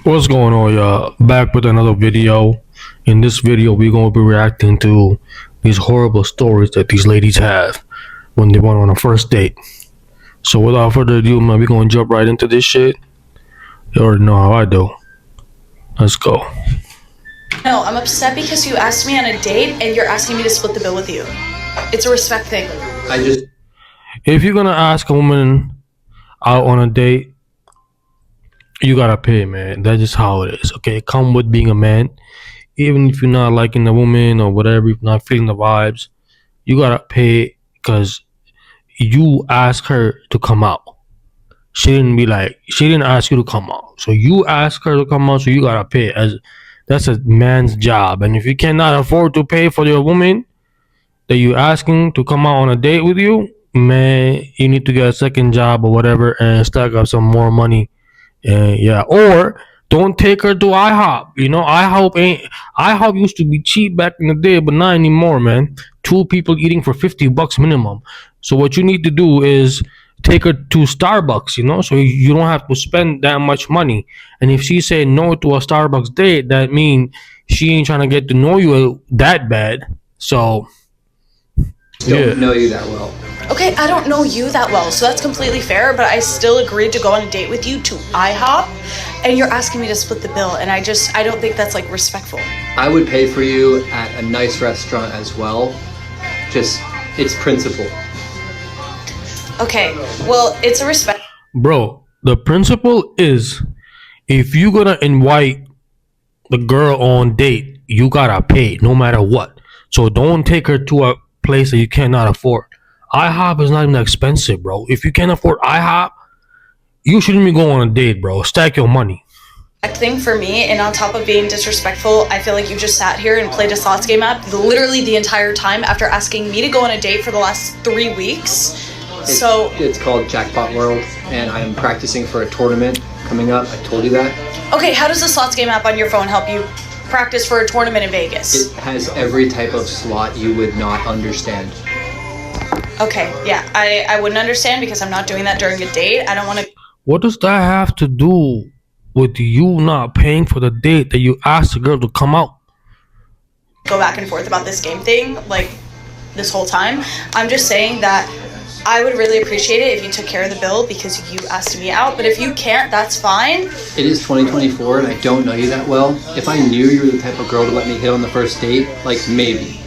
What's going on, y'all? Back with another video. In this video, we're going to be reacting to these horrible stories that these ladies have when they went on a first date. So, without further ado, man, we're going to jump right into this shit. You already know how I do. Let's go. No, I'm upset because you asked me on a date and you're asking me to split the bill with you. It's a respect thing. If you're going to ask a woman out on a date, you gotta pay, man. That's just how it is, okay? Come with being a man. Even if you're not liking the woman or whatever, if you're not feeling the vibes, you gotta pay because you asked her to come out. She didn't ask you to come out. So you asked her to come out, so you gotta pay. As that's a man's job. And if you cannot afford to pay for your woman that you asking to come out on a date with you, man, you need to get a second job or whatever and stack up some more money. Yeah, or don't take her to IHOP. You know, IHOP used to be cheap back in the day, but not anymore, man. Two people eating for $50 minimum. So what you need to do is take her to Starbucks. You know, so you don't have to spend that much money. And if she say no to a Starbucks date, that means she ain't trying to get to know you that bad. So don't know you that well. Okay, I don't know you that well, so that's completely fair, but I still agreed to go on a date with you to IHOP, and you're asking me to split the bill, and I don't think that's, like, respectful. I would pay for you at a nice restaurant as well. Just, it's principle. Okay, well, it's a respect. Bro, the principle is if you gonna invite the girl on date, you gotta pay no matter what. So don't take her to a place that you cannot afford. IHOP is not even expensive, bro. If you can't afford IHOP, you shouldn't even go on a date, bro. Stack your money. Thing for me, and on top of being disrespectful, I feel like you just sat here and played a slots game app literally the entire time after asking me to go on a date for the last 3 weeks. It's called Jackpot World, and I am practicing for a tournament coming up. I told you that. Okay, how does the slots game app on your phone help you practice for a tournament in Vegas? It has every type of slot you would not understand. Okay, yeah, I wouldn't understand because I'm not doing that during a date. I don't want to. What does that have to do with you not paying for the date that you asked the girl to come out? Go back and forth about this game thing, like, this whole time. I'm just saying that I would really appreciate it if you took care of the bill because you asked me out, but if you can't, that's fine. It is 2024 and I don't know you that well. If I knew you were the type of girl to let me hit on the first date, like, maybe.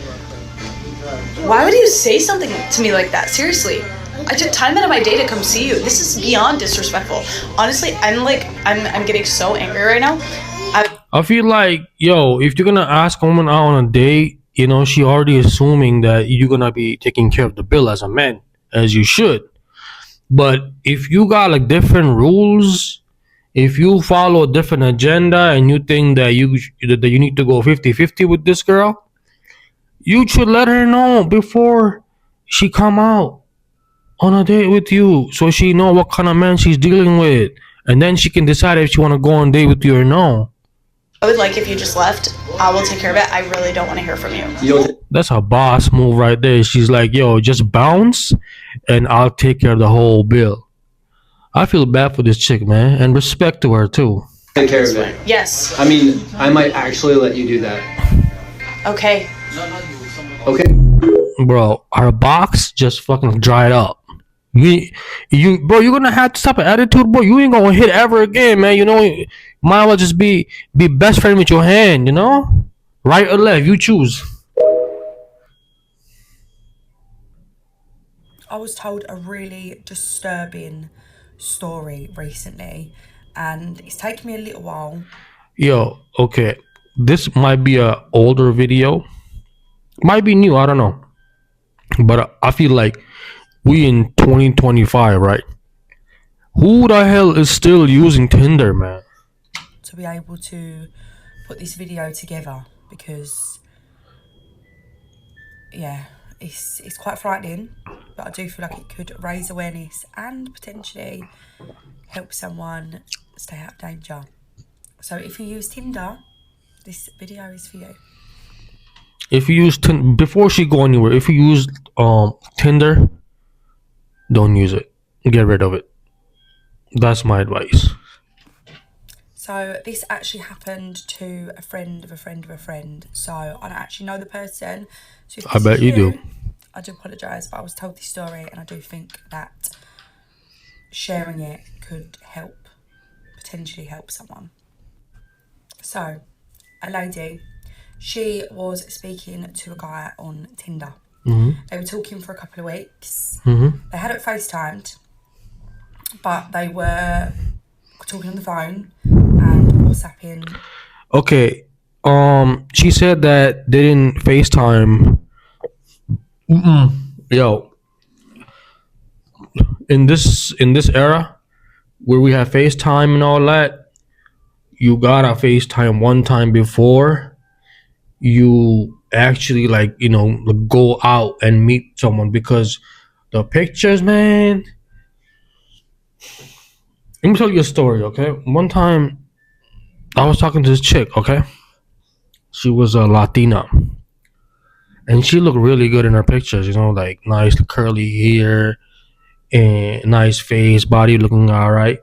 Why would you say something to me like that? Seriously. I took time out of my day to come see you. This is beyond disrespectful. Honestly, I'm getting so angry right now. I feel like, yo, if you're gonna ask a woman out on a date, you know, she already assuming that you're gonna be taking care of the bill as a man, as you should. But if you got like different rules, if you follow a different agenda and you think that you need to go 50-50 with this girl, you should let her know before she come out on a date with you, so she know what kind of man she's dealing with, and then she can decide if she want to go on a date with you or no. I would like if you just left. I will take care of it. I really don't want to hear from you. That's a boss move right there. She's like, yo, just bounce and I'll take care of the whole bill. I feel bad for this chick, man, and respect to her too. Take care of it. Yes. I mean, I might actually let you do that. Okay. Okay. Bro, her box just fucking dried up. Bro, you're gonna have to stop an attitude, bro. You ain't gonna hit ever again, man. You know, might as well just be best friend with your hand, you know? Right or left, you choose. I was told a really disturbing story recently, and it's taken me a little while. Yo, okay. This might be a older video. Might be new, I don't know. But I feel like we in 2025, right? Who the hell is still using Tinder, man? To be able to put this video together because, yeah, it's quite frightening, but I do feel like it could raise awareness and potentially help someone stay out of danger. So if you use Tinder, this video is for you. If you use before she go anywhere, if you use Tinder, don't use it. Get rid of it. That's my advice. So this actually happened to a friend of a friend of a friend. So I don't actually know the person. So if I this bet is you do. I do apologise, but I was told this story and I do think that sharing it could potentially help someone. So, a lady, she was speaking to a guy on Tinder. They were talking for a couple of weeks. They hadn't FaceTimed, but they were talking on the phone and WhatsApping. Okay. She said that they didn't FaceTime. Yo, in this era where we have FaceTime and all that, you gotta FaceTime one time before you actually go out and meet someone, because the pictures, man. Let me tell you a story, okay? One time I was talking to this chick, okay? She was a Latina, and she looked really good in her pictures, like nice curly hair and nice face, body looking all right.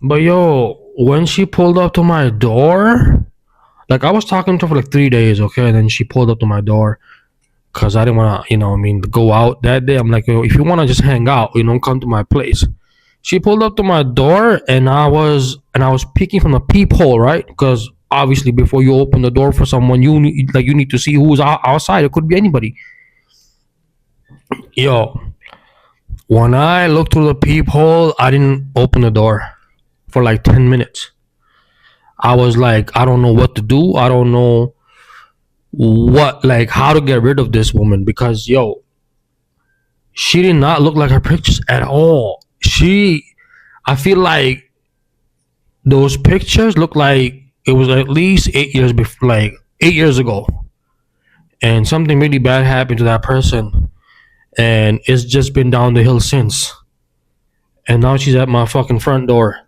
But yo, when she pulled up to my door, like I was talking to her for like 3 days, okay, and then she pulled up to my door because I didn't want to, go out that day. I'm like, yo, if you want to just hang out, come to my place. She pulled up to my door, and I was peeking from the peephole, right? Because obviously, before you open the door for someone, you need to see who's outside. It could be anybody. Yo, when I looked through the peephole, I didn't open the door for like 10 minutes. I was like, I don't know what to do. I don't know how to get rid of this woman, because yo, she did not look like her pictures at all. I feel like those pictures look like it was at least 8 years before, like 8 years ago, and something really bad happened to that person, and it's just been down the hill since. And now she's at my fucking front door,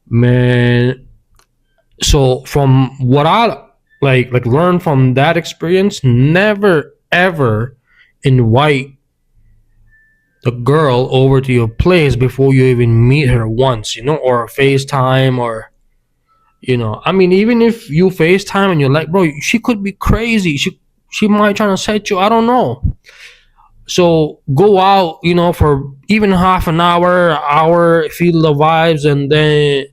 man. So from what I learned from that experience, never ever invite the girl over to your place before you even meet her once, or FaceTime, or I mean, even if you FaceTime and you're like, bro, she could be crazy. She might try to set you. I don't know. So go out, for even half an hour, feel the vibes, and then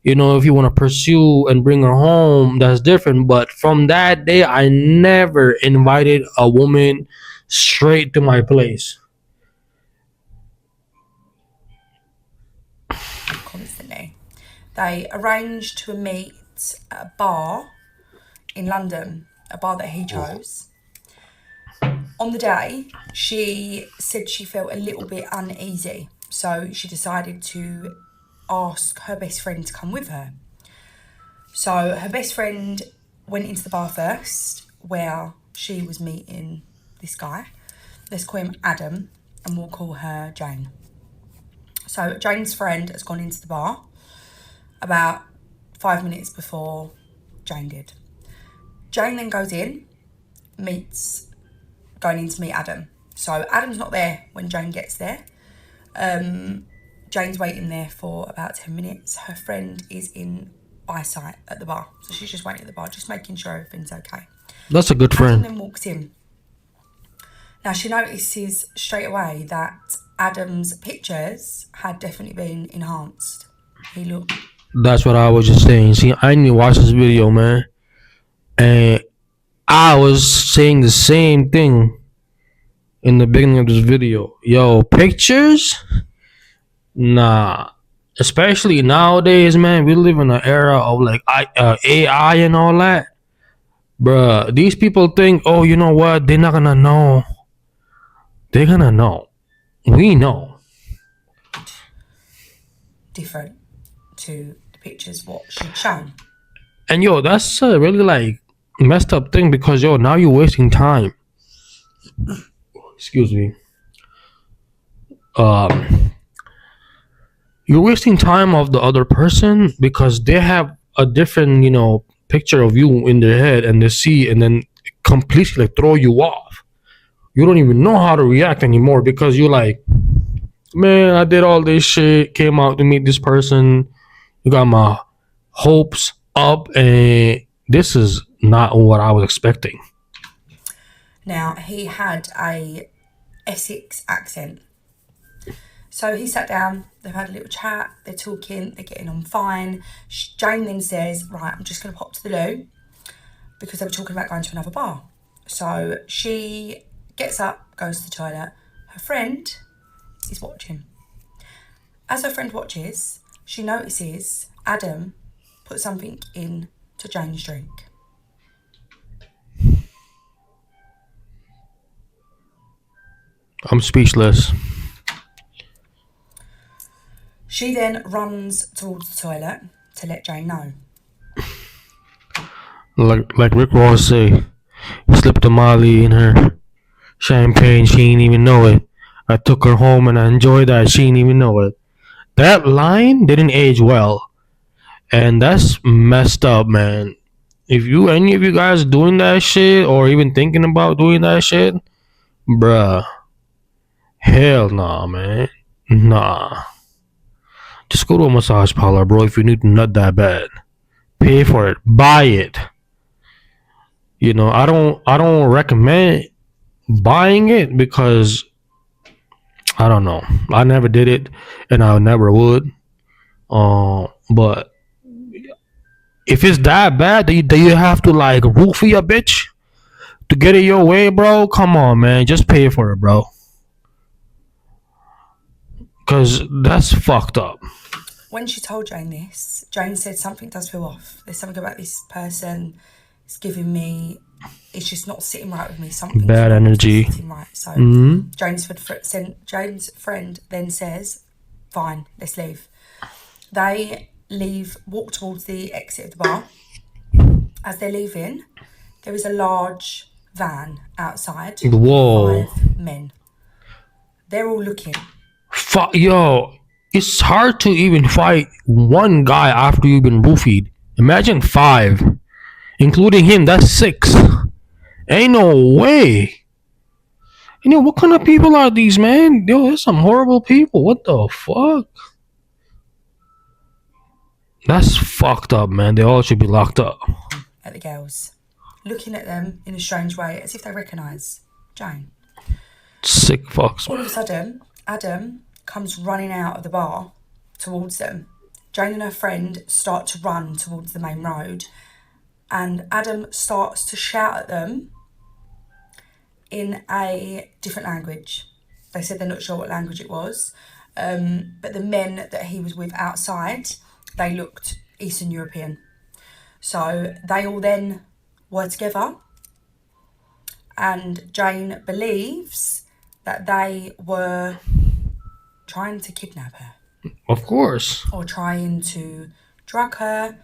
if you want to pursue and bring her home, that's different. But from that day, I never invited a woman straight to my place. Constantly. They arranged to meet at a bar in London, a bar that he chose. On the day, she said she felt a little bit uneasy, so she decided to ask her best friend to come with her. So her best friend went into the bar first, where she was meeting this guy. Let's call him Adam, and we'll call her Jane. So Jane's friend has gone into the bar about 5 minutes before Jane did. Jane then goes in, going in to meet Adam. So Adam's not there when Jane gets there. Jane's waiting there for about 10 minutes. Her friend is in eyesight at the bar. So she's just waiting at the bar, just making sure everything's okay. That's a good Adam friend. then walks in. Now she notices straight away that Adam's pictures had definitely been enhanced. He looked... That's what I was just saying. See, I didn't watch this video, man, and I was saying the same thing in the beginning of this video. Yo, pictures? Nah. Especially nowadays, man, we live in an era of AI and all that. Bruh, these people think, oh, you know what? They're not gonna know. They're gonna know. We know. different to the pictures what she'd shown. And yo, that's a really messed up thing, because yo, now you're wasting time. Excuse me. You're wasting time of the other person, because they have a different, picture of you in their head, and they see, and then completely throw you off. You don't even know how to react anymore, because you're like, man, I did all this shit, came out to meet this person. You got my hopes up, and this is not what I was expecting. Now, he had a Essex accent. So he sat down, they've had a little chat, they're talking, they're getting on fine. Jane then says, right, I'm just going to pop to the loo, because they were talking about going to another bar. So she gets up, goes to the toilet. Her friend is watching. As her friend watches, she notices Adam put something in to Jane's drink. I'm speechless. She then runs towards the toilet to let Jane know. Like Rick Ross say, slipped a Molly in her champagne. She didn't even know it. I took her home and I enjoyed that. She didn't even know it. That line didn't age well, and that's messed up, man. If you any of you guys doing that shit or even thinking about doing that shit, bruh, hell nah, man. Nah. Just go to a massage parlor, bro, if you need to nut that bad. Pay for it. Buy it. I don't recommend buying it because I don't know. I never did it and I never would. But if it's that bad, do you have to like roofie a bitch to get it your way, bro? Come on, man. Just pay for it, bro. Cause that's fucked up. When she told Jane this, Jane said something does feel off. There's something about this person. It's giving me. It's just not sitting right with me. Something's Bad not energy. sitting right. So Jane's friend then says, "Fine, let's leave." They leave, walk towards the exit of the bar. As they're leaving, there is a large van outside. Whoa. 5 men. They're all looking. Yo, it's hard to even fight one guy after you've been roofied. Imagine 5, including him. That's 6. Ain't no way. What kind of people are these, man? Yo, there's some horrible people. What the fuck? That's fucked up, man. They all should be locked up. At the girls, looking at them in a strange way, as if they recognise Jane. Sick fucks. All of a sudden, Adam comes running out of the bar towards them. Jane and her friend start to run towards the main road, and Adam starts to shout at them in a different language. They said they're not sure what language it was, but the men that he was with outside, they looked Eastern European. So they all then were together, and Jane believes that they were trying to kidnap her. Of course. Or trying to drug her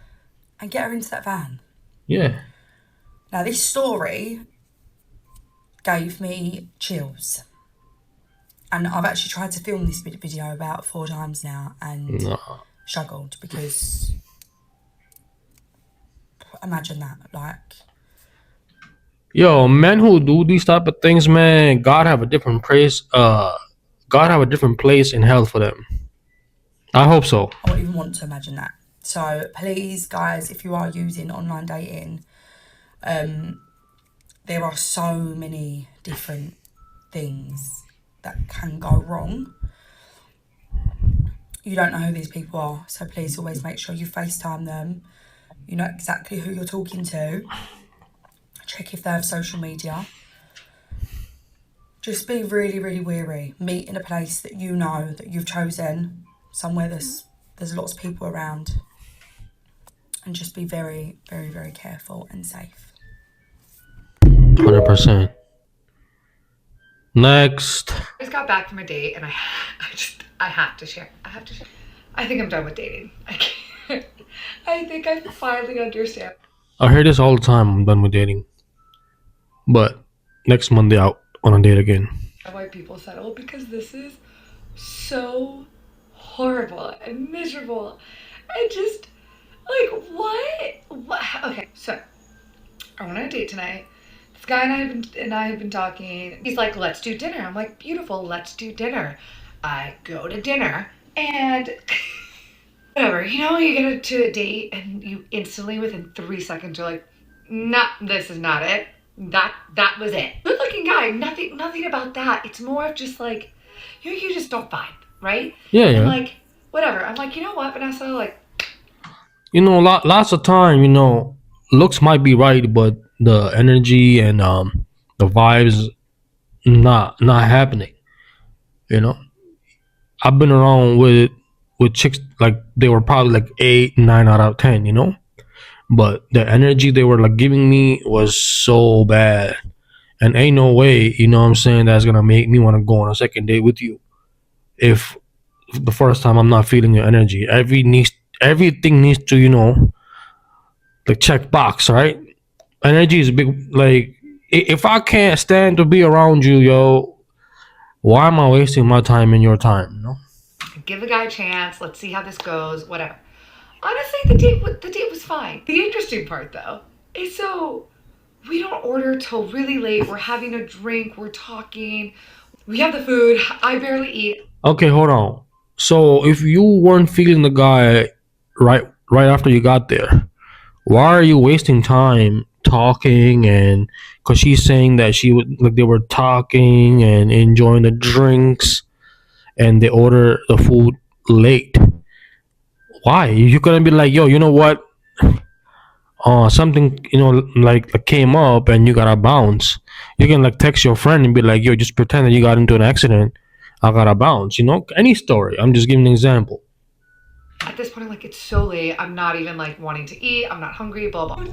and get her into that van. Yeah. Now, this story gave me chills. And I've actually tried to film this video about 4 times now and struggled because imagine that, like. Yo, men who do these type of things, man, God have a different place. God have a different place in hell for them. I hope so. I don't even want to imagine that. So please, guys, if you are using online dating, there are so many different things that can go wrong. You don't know who these people are, so please always make sure you FaceTime them. You know exactly who you're talking to. Check if they have social media. Just be really, really wary. Meet in a place that you know that you've chosen, somewhere there's lots of people around, and just be very, very, very careful and safe. 100%. Next. I just got back from a date and I have to share. I think I'm done with dating. I can't. I think I finally understand. I hear this all the time. I'm done with dating. But next Monday out on a date again. Why people settle, because this is so horrible and miserable and just like what? Okay, so I went on a date tonight. This guy and I have been talking. He's like, let's do dinner. I'm like, beautiful, let's do dinner. I go to dinner and Whatever, you know, you get to a date and you instantly within 3 seconds you're like, nah, this is not it. That was it. Good looking guy, nothing about that. It's more of just like, you just don't vibe, right? Yeah, And yeah. like, whatever. I'm like, you know what, Vanessa, like, Lots of time, looks might be right, but the energy and the vibes not happening. You know, I've been around with chicks like they were probably like 8, 9 out of 10. But the energy they were like giving me was so bad, and ain't no way, what I'm saying, that's gonna make me want to go on a second date with you if the first time I'm not feeling your energy. Everything needs to, like check box, right? Energy is big. Like, if I can't stand to be around you, yo, why am I wasting my time and your time? give the guy a chance. Let's see how this goes. Whatever. Honestly, the date was fine. The interesting part though is so we don't order till really late. We're having a drink. We're talking. We have the food. I barely eat. Okay, hold on. So if you weren't feeling the guy right after you got there, why are you wasting time talking? And because she's saying that she would, like, they were talking and enjoying the drinks, and they order the food late. Why? You couldn't be like, yo, you know what? Something, like came up and you gotta bounce. You can like text your friend and be like, yo, just pretend that you got into an accident. I gotta bounce. Any story. I'm just giving an example. At this point, I'm like, it's so late. I'm not even like wanting to eat. I'm not hungry. Blah blah.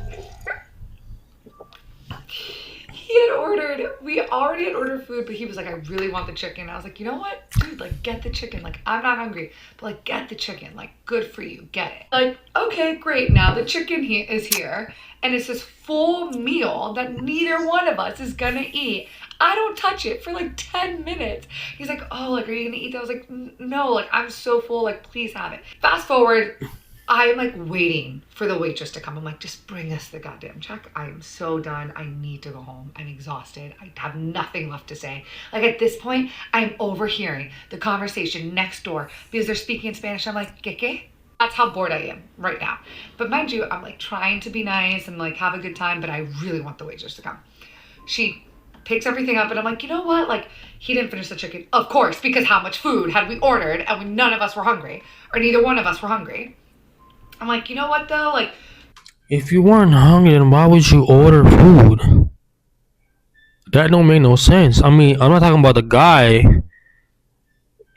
We already had ordered food, but he was like, I really want the chicken. I was like, you know what, dude, like, get the chicken. Like, I'm not hungry, but like, get the chicken. Like, good for you, get it. Like, okay, great. Now the chicken is here, and it's this full meal that neither one of us is gonna eat. I don't touch it for like 10 minutes. He's like, oh, like, are you gonna eat that? I was like, no, like, I'm so full, like, please have it. Fast forward, I am like waiting for the waitress to come. I'm like, just bring us the goddamn check. I am so done. I need to go home. I'm exhausted. I have nothing left to say. Like, at this point, I'm overhearing the conversation next door because they're speaking in Spanish. I'm like, ¿qué? That's how bored I am right now. But mind you, I'm like trying to be nice and like have a good time, but I really want the waitress to come. She picks everything up and I'm like, you know what? Like, he didn't finish the chicken. Of course, because how much food had we ordered and none of us were hungry, or neither one of us were hungry. I'm like, you know what though? Like, If you weren't hungry, then why would you order food? That don't make no sense. I mean, I'm not talking about the guy.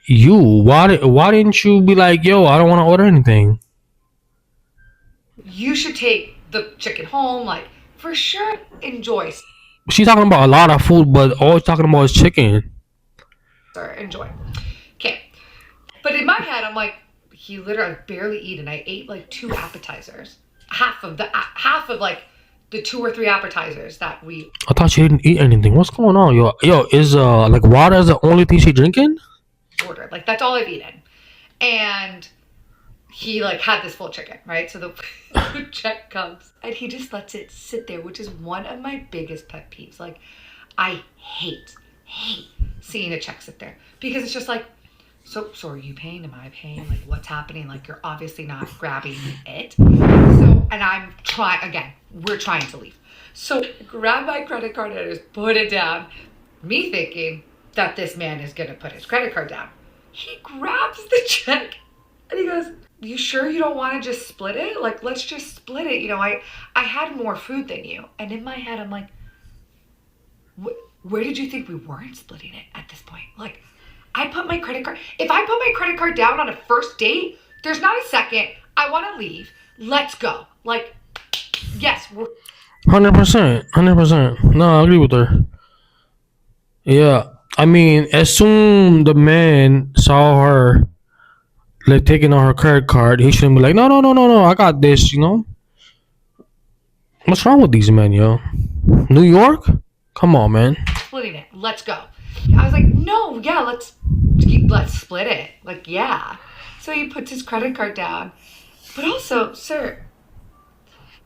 You, why didn't you be like, yo, I don't want to order anything? you should take the chicken home. Like, for sure, enjoy. She's talking about a lot of food, but all she's talking about is chicken. Or enjoy. Okay. But in my head, I'm like, he literally barely eaten. I ate like 2 appetizers. Half of like the 2 or 3 appetizers that we I thought she didn't eat anything. What's going on, yo? Is like water is the only thing she drinking? ordered. Like, that's all I've eaten. And he like had this full chicken, right? So the check comes and he just lets it sit there, which is one of my biggest pet peeves. Like, I hate seeing a check sit there because it's just like, so are you paying? Am I paying? Like, what's happening? Like, you're obviously not grabbing it. So, and I'm trying, again, we're trying to leave. So grab my credit card and just put it down. Me thinking that this man is gonna put his credit card down. He grabs the check and he goes, you sure you don't want to just split it? Like, let's just split it. I had more food than you. And in my head, I'm like, where did you think we weren't splitting it at this point? Like, if I put my credit card down on a first date, there's not a second. I want to leave. Let's go. Like, yes, we're 100%. No, I agree with her. Yeah, I mean, as soon the man saw her like taking on her credit card, he shouldn't be like, no, I got this. What's wrong with these men, yo? New York? Come on, man. splitting it. Let's go. I was like, no, yeah, let's split it. Like, yeah. So he puts his credit card down. But also, sir,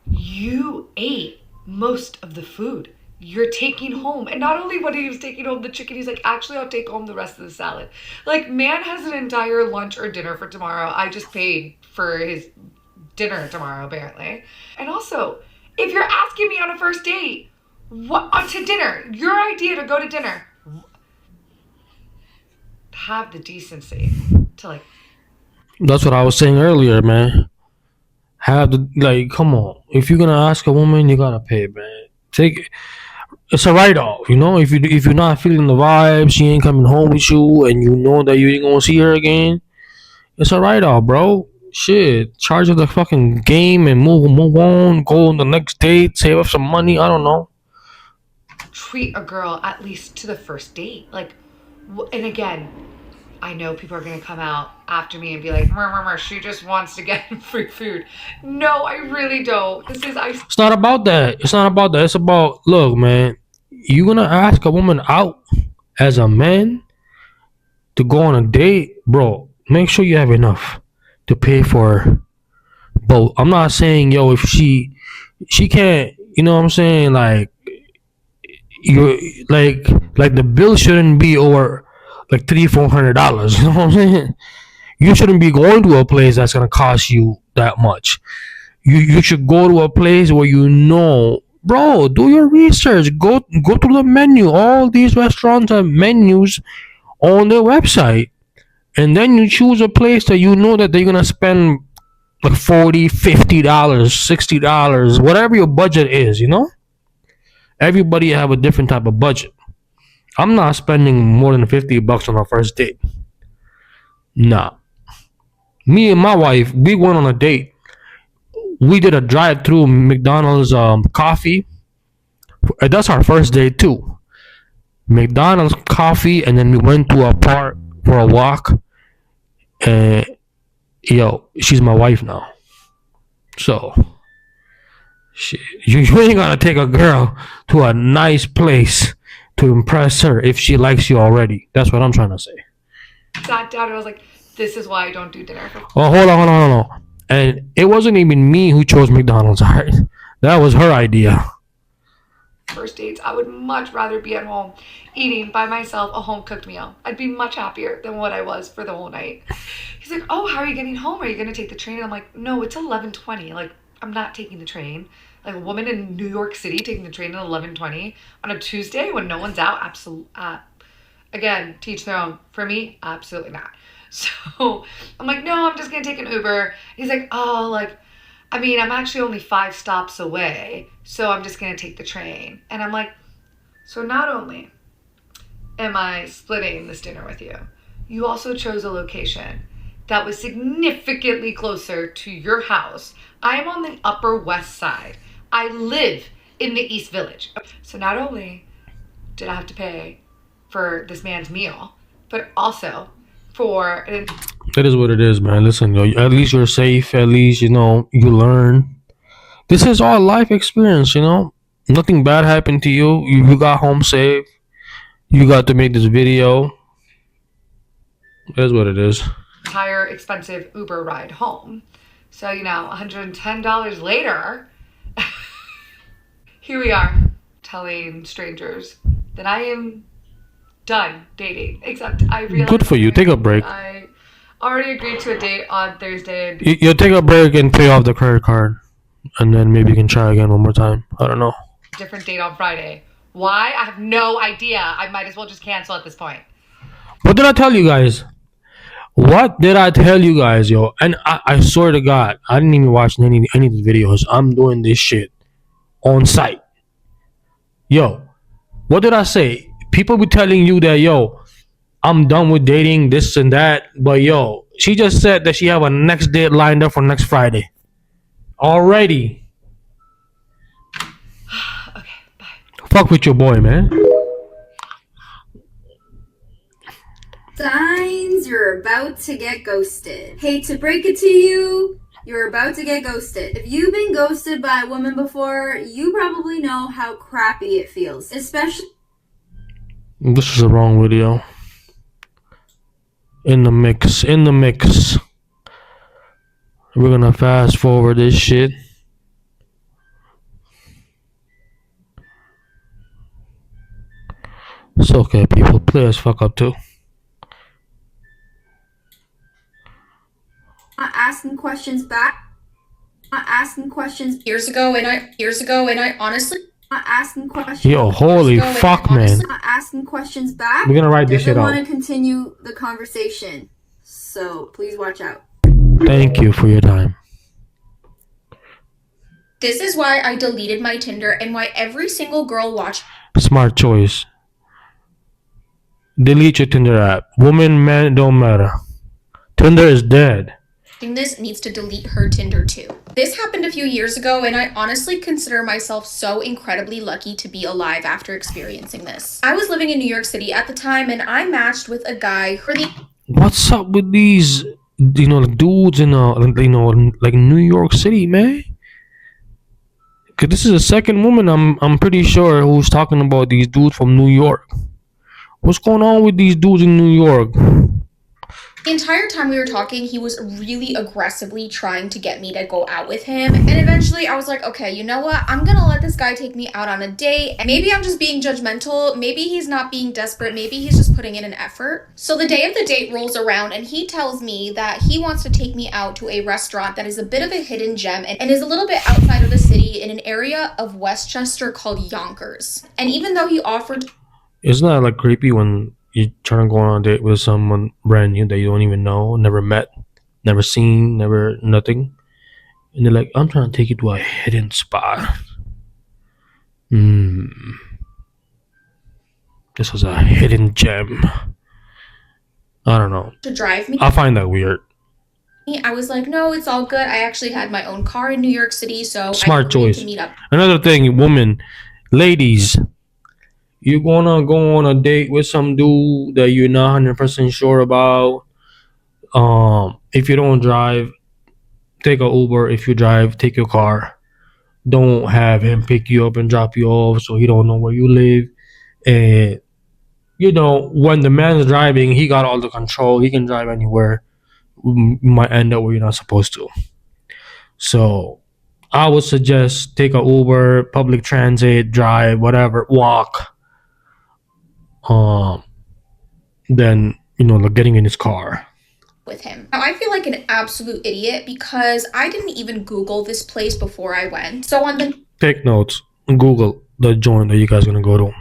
you ate most of the food. you're taking home. And not only what he was taking home the chicken, he's like, actually, I'll take home the rest of the salad. Like, man has an entire lunch or dinner for tomorrow. I just paid for his dinner tomorrow, apparently. And also, if you're asking me on a first date, to dinner, your idea to go to dinner, have the decency to like. That's what I was saying earlier, man. Have the like, come on. If you're gonna ask a woman, you gotta pay, man. It's a write off, you know. If you're not feeling the vibe, she ain't coming home with you, and you know that you ain't gonna see her again. It's a write off, bro. Shit, charge her the fucking game and move on. Go on the next date, save up some money. I don't know. Treat a girl at least to the first date. Like, and again, I know people are going to come out after me and be like, she just wants to get free food. No, I really don't. It's not about that. It's not about that. It's about, look, man, you gonna ask a woman out as a man to go on a date, bro, make sure you have enough to pay for both. I'm not saying, yo, if she can't, you know what I'm saying, like, you like the bill shouldn't be over like $300-400. You know what I'm saying? You shouldn't be going to a place that's gonna cost you that much. You should go to a place where you know, bro. Do your research. Go to the menu. All these restaurants have menus on their website, and then you choose a place that you know that they're gonna spend like $40, $50, $60, whatever your budget is. You know, everybody have a different type of budget. I'm not spending more than $50 on our first date. Nah. Me and my wife, we went on a date. We did a drive-through McDonald's coffee. That's our first date too. McDonald's coffee, and then we went to a park for a walk. And yo, she's my wife now. So, shit, you ain't gonna take a girl to a nice place to impress her if she likes you already. That's what I'm trying to say. Sat down and I was like, this is why I don't do dinner. Oh, hold on. And it wasn't even me who chose McDonald's. Alright, that was her idea. First dates, I would much rather be at home eating by myself a home cooked meal. I'd be much happier than what I was for the whole night. He's like, oh, how are you getting home? Are you gonna take the train? And I'm like, no, it's 11:20. Like, I'm not taking the train. Like, a woman in New York City taking the train at 11:20 on a Tuesday when no one's out? Absolutely. Again, teach their own. For me, absolutely not. So I'm like, no, I'm just gonna take an Uber. He's like, oh, like, I mean, I'm actually only 5 stops away, so I'm just gonna take the train. And I'm like, so not only am I splitting this dinner with you, you also chose a location that was significantly closer to your house. I am on the Upper West Side. I live in the East Village. So not only did I have to pay for this man's meal, but also for That is what it is, man. Listen, yo, at least you're safe. At least, you know, you learn. This is all life experience, you know. Nothing bad happened to you. You got home safe. You got to make this video. That's what it is. entire expensive Uber ride home. So, you know, $110 later, here we are telling strangers that I am done dating. Except I realized Good for you. Take a break. I already agreed to a date on Thursday. And You take a break and pay off the credit card, and then maybe you can try again one more time. I don't know. different date on Friday. Why? I have no idea. I might as well just cancel at this point. What did I tell you guys? What did I tell you guys, yo? And I swear to God, I didn't even watch any of the videos. I'm doing this shit on site. Yo, what did I say? People be telling you that, yo, I'm done with dating, this and that. But yo, she just said that she have a next date lined up for next Friday. Already. Okay, bye. Fuck with your boy, man. Signs you're about to get ghosted. Hate to break it to you, you're about to get ghosted. If you've been ghosted by a woman before, you probably know how crappy it feels. Especially. This is the wrong video. In the mix. We're gonna fast forward this shit. It's okay, people. Players fuck up too. Not asking questions back. Not asking questions. Years ago, and I honestly Not asking questions. Yo, holy ago, and fuck, man. honestly- Not asking questions back. We're gonna write this shit Doesn't want out. to continue the conversation. So please watch out. Thank you for your time. this is why I deleted my Tinder and why every single girl watching Smart choice. Delete your Tinder app. Woman, man, it don't matter. Tinder is dead. this needs to delete her Tinder too. This happened a few years ago, and I honestly consider myself so incredibly lucky to be alive after experiencing this. I was living in New York City at the time, and I matched with a guy for the What's up with these, like dudes in, like New York City, man? Cause this is the second woman I'm pretty sure who's talking about these dudes from New York. What's going on with these dudes in New York? The entire time we were talking, he was really aggressively trying to get me to go out with him. And eventually I was like, okay, you know what? I'm gonna let this guy take me out on a date. And maybe I'm just being judgmental. Maybe he's not being desperate. Maybe he's just putting in an effort. So the day of the date rolls around and he tells me that he wants to take me out to a restaurant that is a bit of a hidden gem and is a little bit outside of the city in an area of Westchester called Yonkers. And even though he offered Isn't that like creepy when you trying to go on a date with someone brand new that you don't even know, never met, never seen, never nothing, and they're like, "I'm trying to take you to a hidden spot." This was a hidden gem. I don't know. to drive me, I find that weird. I was like, no, it's all good. I actually had my own car in New York City, so Smart I agreed choice. to meet up. Another thing, women, ladies, you're gonna go on a date with some dude that you're not 100% sure about. If you don't drive, take a Uber. If you drive, take your car. Don't have him pick you up and drop you off so he don't know where you live. And when the man's driving, he got all the control. He can drive anywhere. You might end up where you're not supposed to. So I would suggest take a Uber, public transit, drive, whatever, walk. Then like getting in his car. With him. Now, I feel like an absolute idiot because I didn't even Google this place before I went. So on the Take notes. Google the joint that you guys gonna go to.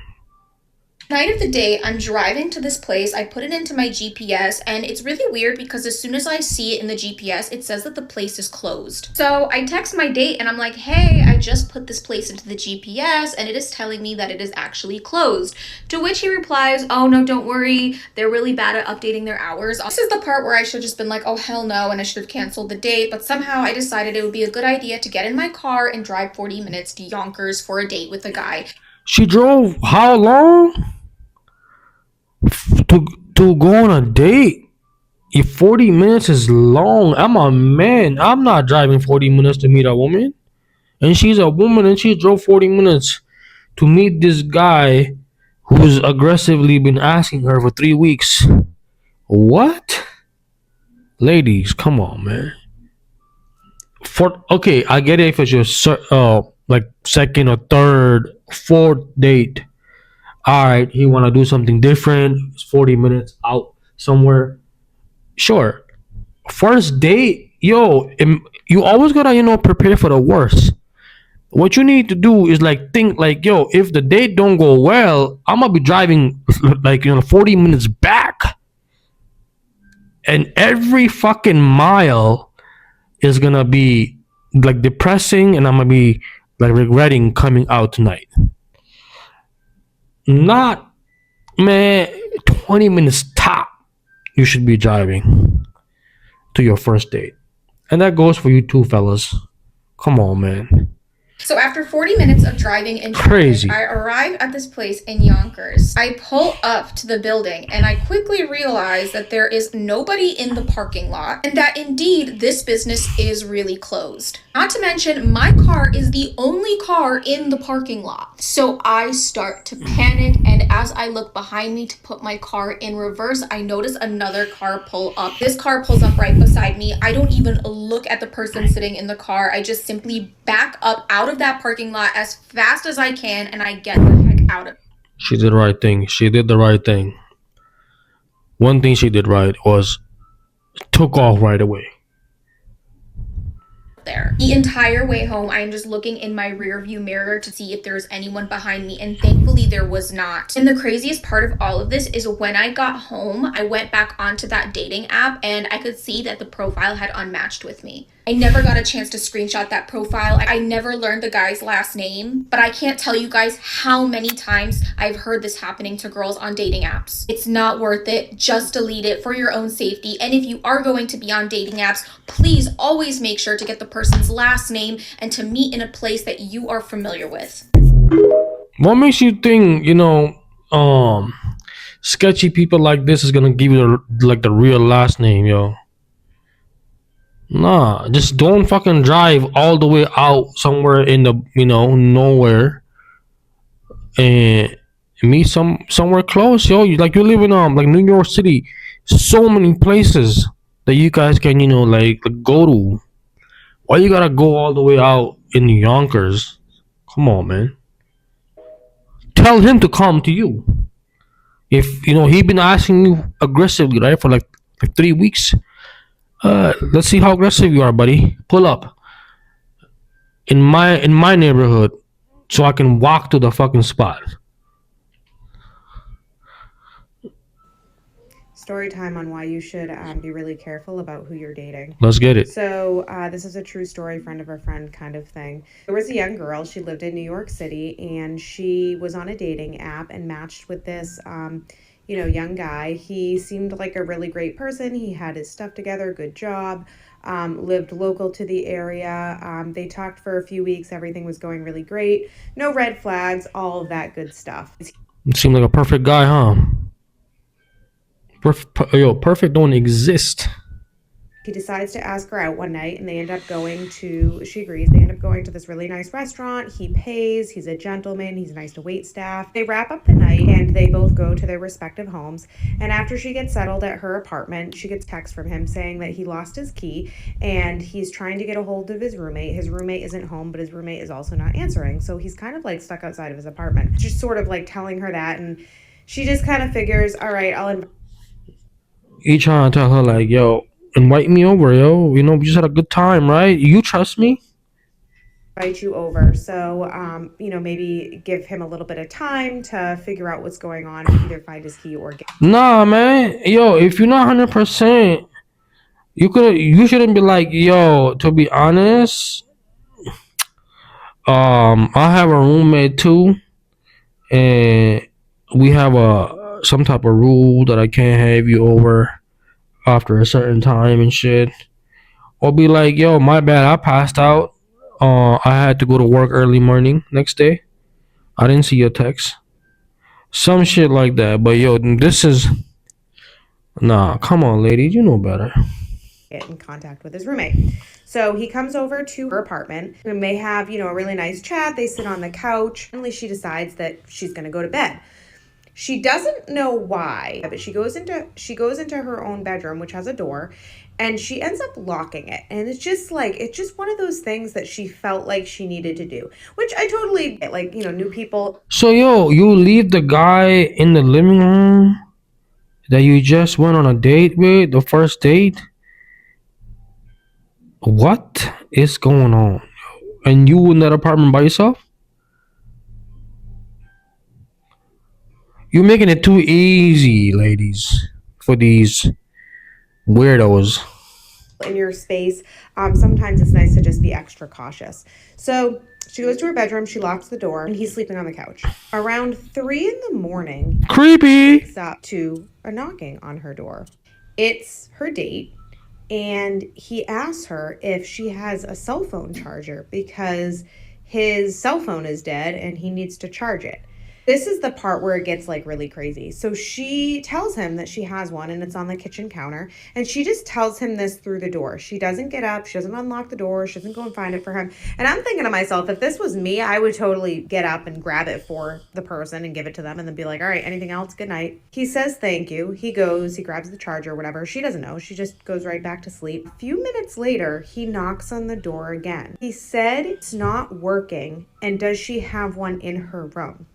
night of the date, I'm driving to this place. I put it into my GPS, and it's really weird because as soon as I see it in the GPS, it says that the place is closed. So I text my date and I'm like, hey, I just put this place into the GPS and it is telling me that it is actually closed. To which he replies, oh no, don't worry. They're really bad at updating their hours. This is the part where I should have just been like, oh hell no, and I should have canceled the date. But somehow I decided it would be a good idea to get in my car and drive 40 minutes to Yonkers for a date with a guy. She drove how long to go on a date? If 40 minutes is long, I'm a man. I'm not driving 40 minutes to meet a woman. And she's a woman and she drove 40 minutes to meet this guy who's aggressively been asking her for 3 weeks. What? Ladies, come on, man. Okay, I get it if it's your like second or third, fourth date. All right, he want to do something different. It's 40 minutes out somewhere. Sure. First date, you always gotta prepare for the worst. What you need to do is like think like, if the date don't go well, I'm gonna be driving like 40 minutes back, and every fucking mile is gonna be like depressing, and I'm gonna be like regretting coming out tonight. Not, man, 20 minutes top you should be driving to your first date. And that goes for you too, fellas. Come on, man. So after 40 minutes of driving in Crazy. traffic, I arrive at this place in Yonkers. I pull up to the building and I quickly realize that there is nobody in the parking lot and that indeed this business is really closed. Not to mention my car is the only car in the parking lot. So I start to panic, and as I look behind me to put my car in reverse, I notice another car pull up. This car pulls up right beside me. I don't even look at the person sitting in the car. I just simply back up out of that parking lot as fast as I can and I get the heck out of it. She did the right thing. She did the right thing. One thing she did right was took off right away. There. The entire way home, I'm just looking in my rear view mirror to see if there's anyone behind me, and thankfully there was not. And the craziest part of all of this is when I got home, I went back onto that dating app and I could see that the profile had unmatched with me. I never got a chance to screenshot that profile. I never learned the guy's last name, but I can't tell you guys how many times I've heard this happening to girls on dating apps. It's not worth it. Just delete it for your own safety. And if you are going to be on dating apps, please always make sure to get the person's last name and to meet in a place that you are familiar with. What makes you think, sketchy people like this is gonna give you the real last name, yo? Nah, just don't fucking drive all the way out somewhere in the nowhere and meet somewhere close, yo. You live in like New York City, so many places that you guys can go to. Why you gotta go all the way out in Yonkers? Come on, man. Tell him to come to you. If he been asking you aggressively, right, for like 3 weeks. Let's see how aggressive you are, buddy. Pull up in my neighborhood so I can walk to the fucking spot. Story time on why you should be really careful about who you're dating. Let's get it. So this is a true story, friend of a friend kind of thing. There was a young girl. She lived in New York City, and she was on a dating app and matched with this young guy. He seemed like a really great person. He had his stuff together, good job, lived local to the area. They talked for a few weeks. Everything was going really great. No red flags, all of that good stuff. It seemed like a perfect guy, huh? Perfect don't exist. He decides to ask her out one night, and they end up going to, she agrees, they end up going to this really nice restaurant. He pays, he's a gentleman, he's nice to wait staff. They wrap up the night, and they both go to their respective homes. And after she gets settled at her apartment, she gets text from him saying that he lost his key, and he's trying to get a hold of his roommate. His roommate isn't home, but his roommate is also not answering. So he's kind of like stuck outside of his apartment. Just sort of like telling her that, and she just kind of figures, all right, I'll invite. He trying to tell her like, yo, invite me over, yo. We just had a good time, right? You trust me? Invite you over. So, maybe give him a little bit of time to figure out what's going on, either find his key or get. Nah, man. Yo, if you're not 100%, you shouldn't be like, yo, to be honest, I have a roommate too, and we have some type of rule that I can't have you over after a certain time and shit. Or be like, yo, my bad, I passed out. I had to go to work early morning next day. I didn't see your text. Some shit like that. But yo, this is nah. Come on, lady, you know better. Get in contact with his roommate. So he comes over to her apartment, and they have a really nice chat. They sit on the couch. Finally, she decides that she's gonna go to bed. She doesn't know why, but she goes into her own bedroom, which has a door, and she ends up locking it. And it's just one of those things that she felt like she needed to do, which I totally get, new people. So yo, you leave the guy in the living room that you just went on a date with, the first date? What is going on? And you in that apartment by yourself? You're making it too easy, ladies, for these weirdos. In your space, sometimes it's nice to just be extra cautious. So she goes to her bedroom, she locks the door, and he's sleeping on the couch. Around 3 a.m, creepy, wakes up to a knocking on her door. It's her date, and he asks her if she has a cell phone charger because his cell phone is dead and he needs to charge it. This is the part where it gets really crazy. So she tells him that she has one and it's on the kitchen counter. And she just tells him this through the door. She doesn't get up. She doesn't unlock the door. She doesn't go and find it for him. And I'm thinking to myself, if this was me, I would totally get up and grab it for the person and give it to them and then be like, all right, anything else? Good night. He says thank you. He goes, he grabs the charger, whatever. She doesn't know. She just goes right back to sleep. A few minutes later, he knocks on the door again. He said it's not working. And does she have one in her room?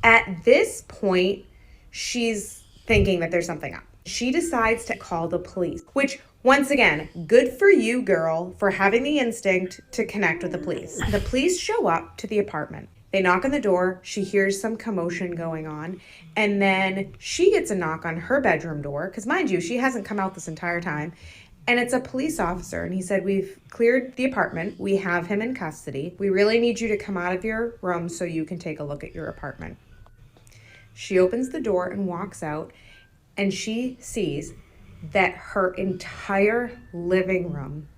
At this point, she's thinking that there's something up. She decides to call the police, which, once again, good for you, girl, for having the instinct to connect with the police. The police show up to the apartment. They knock on the door. She hears some commotion going on. And then she gets a knock on her bedroom door, because mind you, she hasn't come out this entire time. And it's a police officer. And he said, we've cleared the apartment. We have him in custody. We really need you to come out of your room so you can take a look at your apartment. She opens the door and walks out, and she sees that her entire living room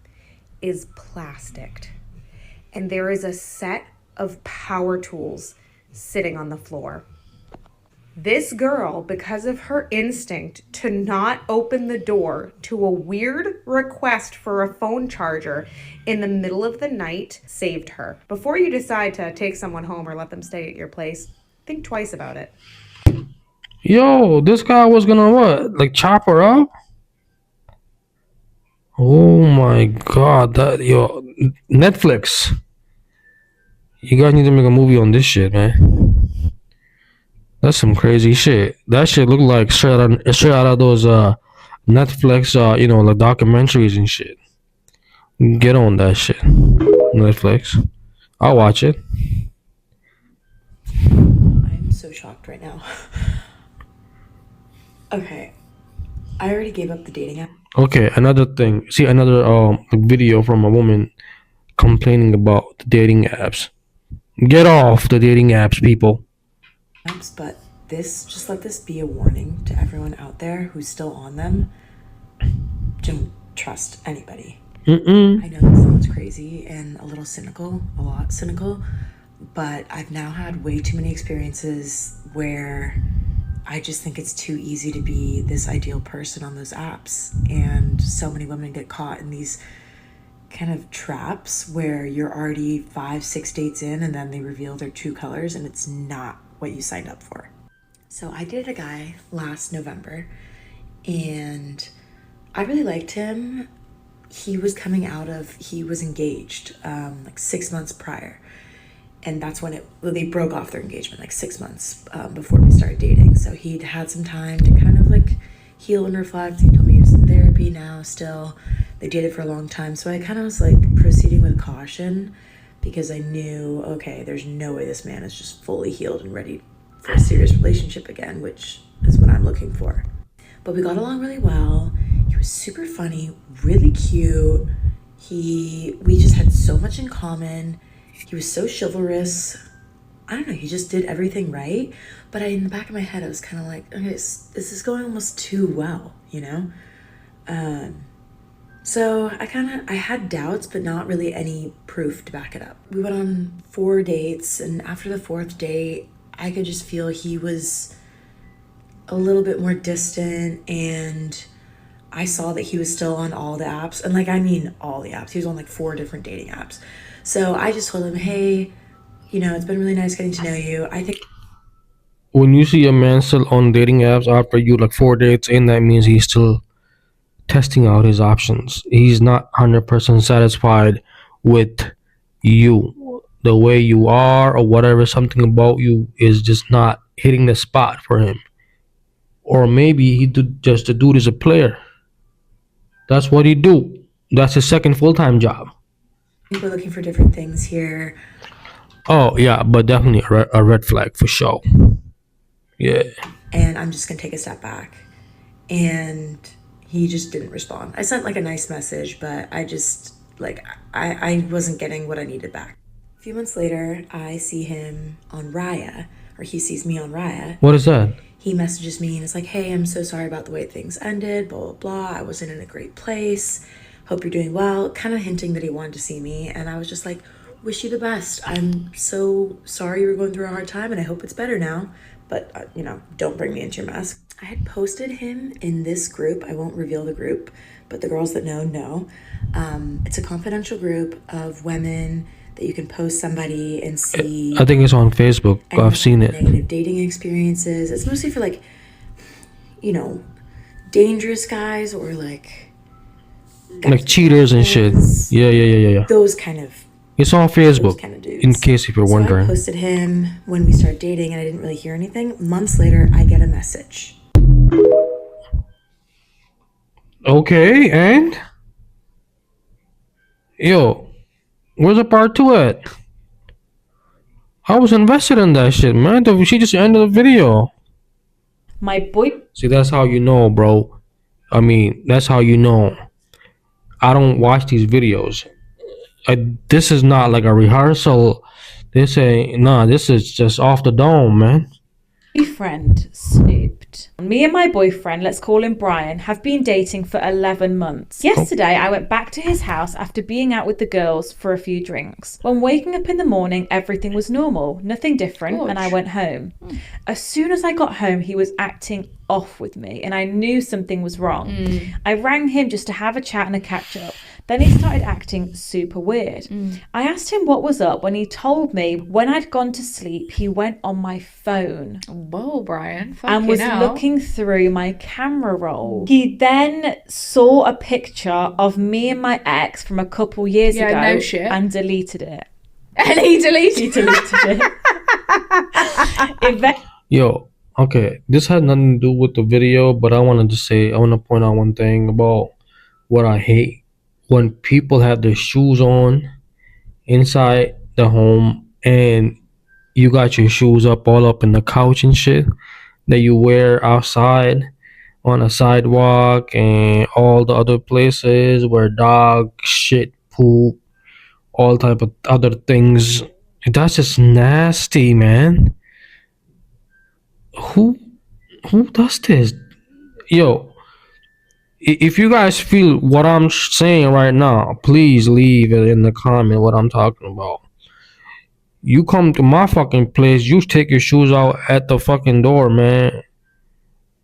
is plasticked. And there is a set of power tools sitting on the floor. This girl, because of her instinct to not open the door to a weird request for a phone charger in the middle of the night, saved her. Before you decide to take someone home or let them stay at your place, think twice about it. Yo, this guy was gonna what? Like chop her up? Oh my god, that yo Netflix. You guys need to make a movie on this shit, man. That's some crazy shit. That shit look like straight out of those Netflix like documentaries and shit. Get on that shit. Netflix. I'll watch it. I'm so shocked right now. Okay, I already gave up the dating app. Okay, another thing. See another video from a woman complaining about the dating apps. Get off the dating apps, people. But just let this be a warning to everyone out there who's still on them. Don't trust anybody. I know that sounds crazy and a lot cynical, but I've now had way too many experiences where I just think it's too easy to be this ideal person on those apps, and so many women get caught in these kind of traps where you're already 5-6 dates in and then they reveal their true colors and it's not what you signed up for. So I dated a guy last November and I really liked him. He was engaged like 6 months prior. And that's when they broke off their engagement, like 6 months before we started dating. So he'd had some time to kind of like heal and reflect. He told me he was in therapy now still. They dated for a long time. So I kind of was like proceeding with caution because I knew, okay, there's no way this man is just fully healed and ready for a serious relationship again, which is what I'm looking for. But we got along really well. He was super funny, really cute. We just had so much in common. He was so chivalrous. I don't know, he just did everything right. But in the back of my head, I was kind of like, okay, this is going almost too well, you know? So I had doubts, but not really any proof to back it up. We went on 4 dates, and after the 4th date, I could just feel he was a little bit more distant, and I saw that he was still on all the apps. And like, I mean all the apps. He was on like 4 different dating apps. So I just told him, hey, it's been really nice getting to know you. I think When you see a man still on dating apps after you like 4 dates in, that means he's still testing out his options. He's not 100% satisfied with you, the way you are, or whatever. Something about you is just not hitting the spot for him. Or maybe the dude is a player. That's what he do. That's his second full-time job. we're looking for different things here. Oh yeah, but definitely a red flag for sure. Yeah. And I'm just gonna take a step back. And he just didn't respond. I sent like a nice message, but I just I wasn't getting what I needed back. A few months later, I see him on Raya, or he sees me on Raya. What is that? He messages me and is like, hey, I'm so sorry about the way things ended, blah, blah, blah. I wasn't in a great place. Hope you're doing well. Kind of hinting that he wanted to see me. And I was just like, wish you the best. I'm so sorry you were going through a hard time and I hope it's better now. But, don't bring me into your mess. I had posted him in this group. I won't reveal the group, but the girls that know. It's a confidential group of women that you can post somebody and see. I think it's on Facebook. I've seen it. Negative dating experiences. It's mostly for dangerous guys or like cheaters and shit. Yeah. Those kind of. It's on Facebook. Those kind of dudes. in case if you're So I wondering. posted him when we started dating and I didn't really hear anything. Months later, I get a message. Okay, and yo, where's the part two at? I was invested in that shit, man. She just ended the video. My boy See, that's how you know, bro. I mean, that's how you know. I don't watch these videos. This is not like a rehearsal. This ain't nah. This is just off the dome, man. boyfriend snooped. Me and my boyfriend, let's call him Brian, have been dating for 11 months. Yesterday, I went back to his house after being out with the girls for a few drinks. When waking up in the morning, everything was normal, nothing different, and I went home. As soon as I got home, he was acting off with me, and I knew something was wrong. I rang him just to have a chat and a catch up. Then he started acting super weird. I asked him what was up when he told me when I'd gone to sleep, he went on my phone. Whoa, Brian. And was looking through my camera roll. He then saw a picture of me and my ex from a couple years ago no shit. and deleted it. And he deleted it. Yo, okay, this had nothing to do with the video, but I want to point out one thing about what I hate. When people have their shoes on inside the home and you got your shoes up all up in the couch and shit that you wear outside on a sidewalk and all the other places where dog shit, poop, all type of other things. That's just nasty, man. Who does this? Yo, if you guys feel what I'm saying right now, please leave it in the comment what I'm talking about. You come to my fucking place, you take your shoes out at the fucking door, man.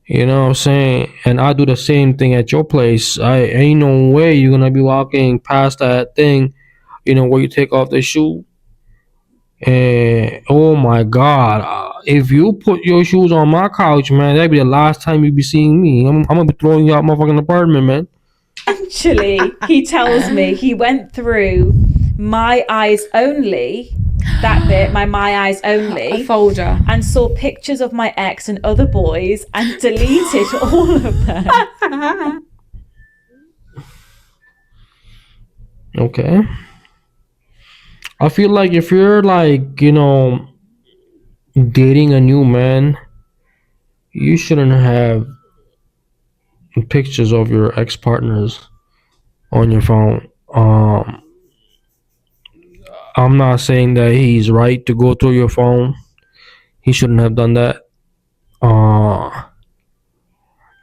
You know what I'm saying? And I do the same thing at your place. I ain't no way you're gonna be walking past that thing, where you take off the shoe. And oh my god, if you put your shoes on my couch, man, that'd be the last time you be seeing me. I'm gonna be throwing you out my fucking apartment, man. Actually, he tells me he went through my eyes only, that bit, my eyes only, a folder, and saw pictures of my ex and other boys and deleted all of them. Okay. I feel like if you're like, dating a new man, you shouldn't have pictures of your ex partners on your phone. I'm not saying that he's right to go through your phone. He shouldn't have done that.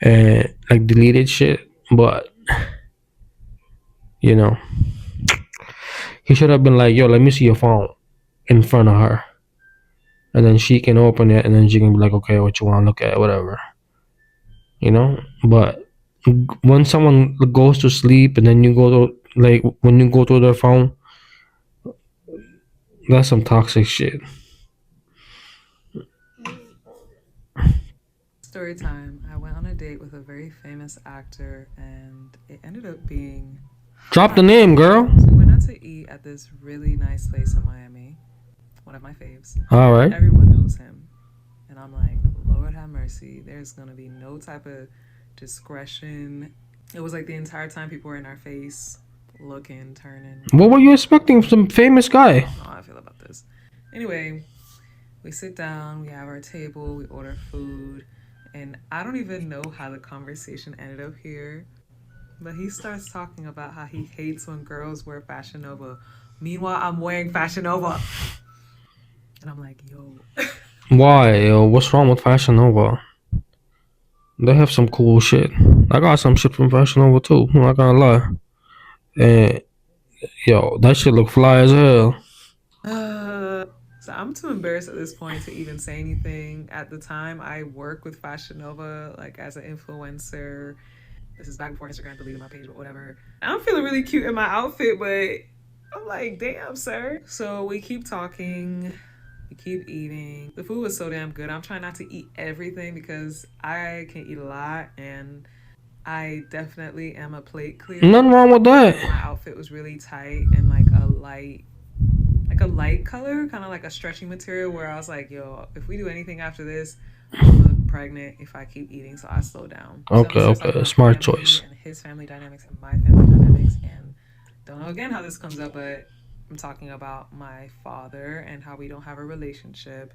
And like deleted shit, but he should have been like, yo, let me see your phone in front of her. And then she can open it and then she can be like, okay, what you want to look at, whatever. But when someone goes to sleep and then when you go to their phone, that's some toxic shit. Story time. I went on a date with a very famous actor and it ended up being... Drop the name, girl. So we went out to eat at this really nice place in Miami. One of my faves. All right. Everyone knows him. And I'm like, Lord have mercy. There's going to be no type of discretion. It was like the entire time people were in our face, looking, turning. What were you expecting from some famous guy? I don't know how I feel about this. Anyway, we sit down, we have our table, we order food. And I don't even know how the conversation ended up here. But he starts talking about how he hates when girls wear Fashion Nova. Meanwhile, I'm wearing Fashion Nova. And I'm like, yo. Why? What's wrong with Fashion Nova? They have some cool shit. I got some shit from Fashion Nova too. I'm not gonna lie. And yo, that shit look fly as hell. So I'm too embarrassed at this point to even say anything. At the time, I work with Fashion Nova, like as an influencer. This is back before Instagram deleted my page, but whatever. I'm feeling really cute in my outfit, but I'm like, damn, sir. So we keep talking. We keep eating. The food was so damn good. I'm trying not to eat everything because I can eat a lot and I definitely am a plate clearer. Nothing wrong with that. My outfit was really tight and like a light like a light color, kind of like a stretchy material, where I was like, yo, if we do anything after this, I'm gonna pregnant if I keep eating, so I slow down. Okay, So okay, smart choice. and his family dynamics and my family dynamics, and don't know again how this comes up, but I'm talking about my father and how we don't have a relationship.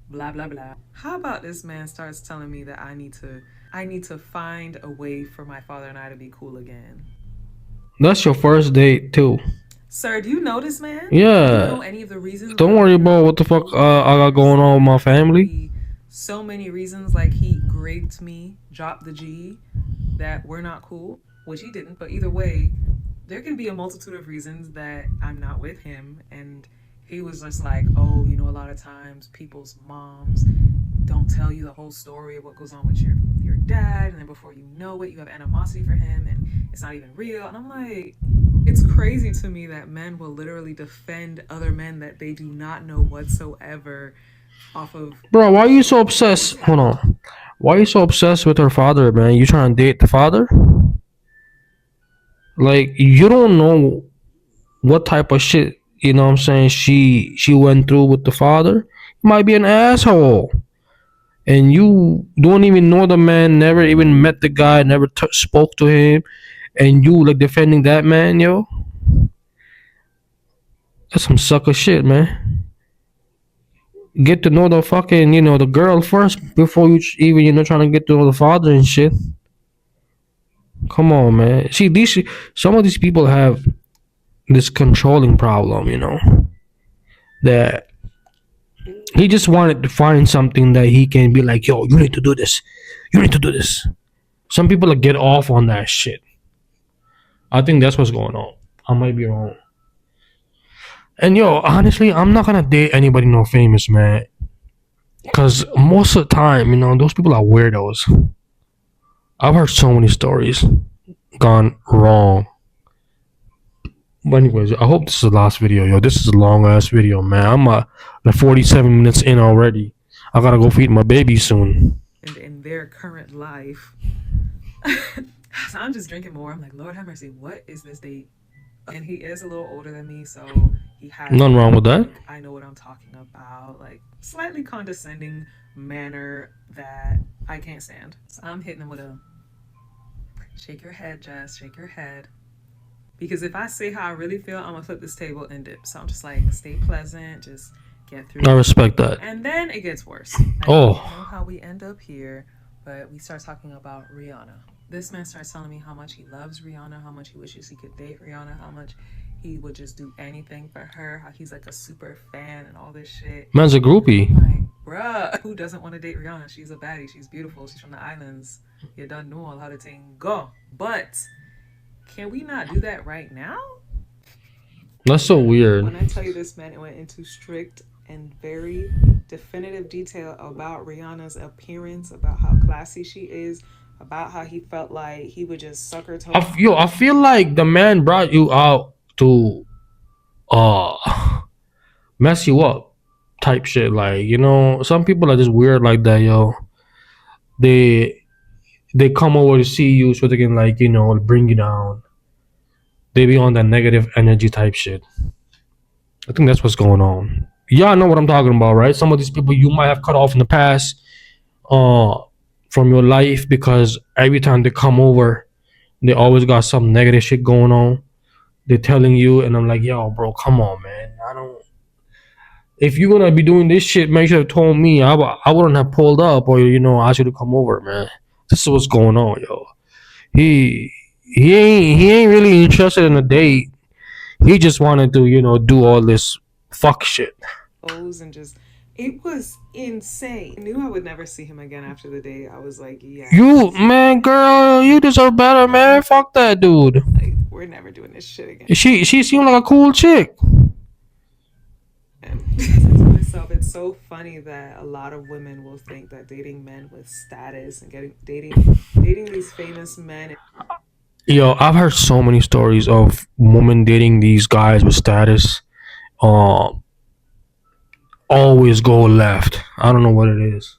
Blah blah blah. How about this man starts telling me that I need to find a way for my father and I to be cool again. That's your first date too. Sir, do you know this man? Yeah. You don't know any of the reasons. Don't worry about what the fuck I got going on with my family. So many reasons, like he raped me, dropped the G, that we're not cool, which he didn't. But either way, there can be a multitude of reasons that I'm not with him. And he was just like, oh, you know, a lot of times people's moms don't tell you the whole story of what goes on with your dad, and then before you know it, you have animosity for him, and it's not even real. And I'm like, it's crazy to me that men will literally defend other men that they do not know whatsoever off of. Bro, why are you so obsessed? Hold on. Why are you so obsessed with her father, man? You trying to date the father? Like, you don't know what type of shit, you know what I'm saying, she went through with the father. He might be an asshole. And you don't even know the man, never even met the guy, never spoke to him, and you like defending that man, yo. That's some sucker shit, man. Get to know the fucking, you know, the girl first before you even, you know, trying to get to know the father and shit. Come on, man. See, some of these people have this controlling problem, you know, that he just wanted to find something that he can be like, yo, you need to do this. You need to do this. Some people like get off on that shit. I think that's what's going on. I might be wrong. And yo, honestly, I'm not gonna date anybody no famous, man. Cause most of the time, you know, those people are weirdos. I've heard so many stories gone wrong. But anyways, I hope this is the last video, yo. This is a long ass video, man. I'm like 47 minutes in already. I gotta go feed my baby soon. In their current life. So I'm just drinking more. I'm like, Lord have mercy, what is this date? And he is a little older than me, so he has nothing wrong with that. I know what I'm talking about. Like, slightly condescending manner that I can't stand. So I'm hitting him with a shake your head, Jess, shake your head. Because if I say how I really feel, I'm gonna flip this table and dip. So I'm just like, stay pleasant, just get through. I respect that. And then it gets worse. I don't know how we end up here, but we start talking about Rihanna. This man starts telling me how much he loves Rihanna, how much he wishes he could date Rihanna, how much he would just do anything for her, how he's like a super fan and all this shit. Man's a groupie. I'm like, bruh, who doesn't want to date Rihanna? She's a baddie, she's beautiful, she's from the islands. You done know all how to thing go. But can we not do that right now? That's so weird. When I tell you this man went into strict and very definitive detail about Rihanna's appearance, about how classy she is, about how he felt like he would just suck her toe. I feel like the man brought you out to mess you up type shit. Like, you know, some people are just weird like that, yo. They come over to see you so they can, like, you know, bring you down. They be on that negative energy type shit. I think that's what's going on. Y'all know what I'm talking about, right? Some of these people you might have cut off in the past from your life because every time they come over, they always got some negative shit going on. They're telling you, and I'm like, yo, bro, come on, man. If you're gonna be doing this shit, man, you should have told me. I wouldn't have pulled up, or, you know, I should have come over, man. This is what's going on, yo. He ain't really interested in a date. He just wanted to, you know, do all this fuck shit. And just, it was insane. I knew I would never see him again after the date. I was like, yeah. You, man, girl, you deserve better, man. Fuck that dude. Like, we're never doing this shit again. She seemed like a cool chick. And I said to myself, it's so funny that a lot of women will think that dating men with status and dating these famous men. Yo, I've heard so many stories of women dating these guys with status. Always go left. I don't know what it is.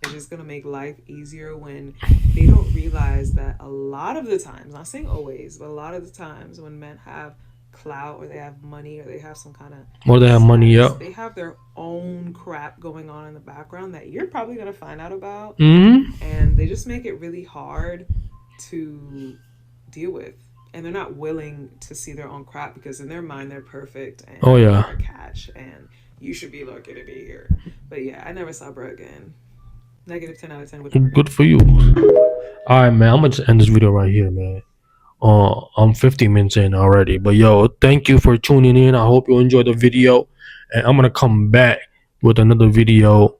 It's just gonna make life easier when they don't realize that a lot of the times, not saying always, but a lot of the times when men have clout or they have money or they have some kind of Or they have money, status, yeah. they have their own crap going on in the background that you're probably going to find out about. And they just make it really hard to deal with. And they're not willing to see their own crap because in their mind they're perfect and Oh, yeah. they're a catch and you should be lucky to be here. But yeah, I never saw bro again. Negative 10 out of 10 with Good for you. Alright, man, I'm gonna just end this video right here, man. I'm 50 minutes in already. But yo, thank you for tuning in. I hope you enjoyed the video. And I'm gonna come back with another video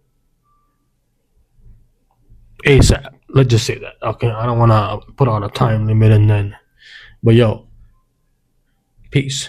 ASAP. Let's just say that. Okay. I don't wanna put on a time limit and then. But yo, peace.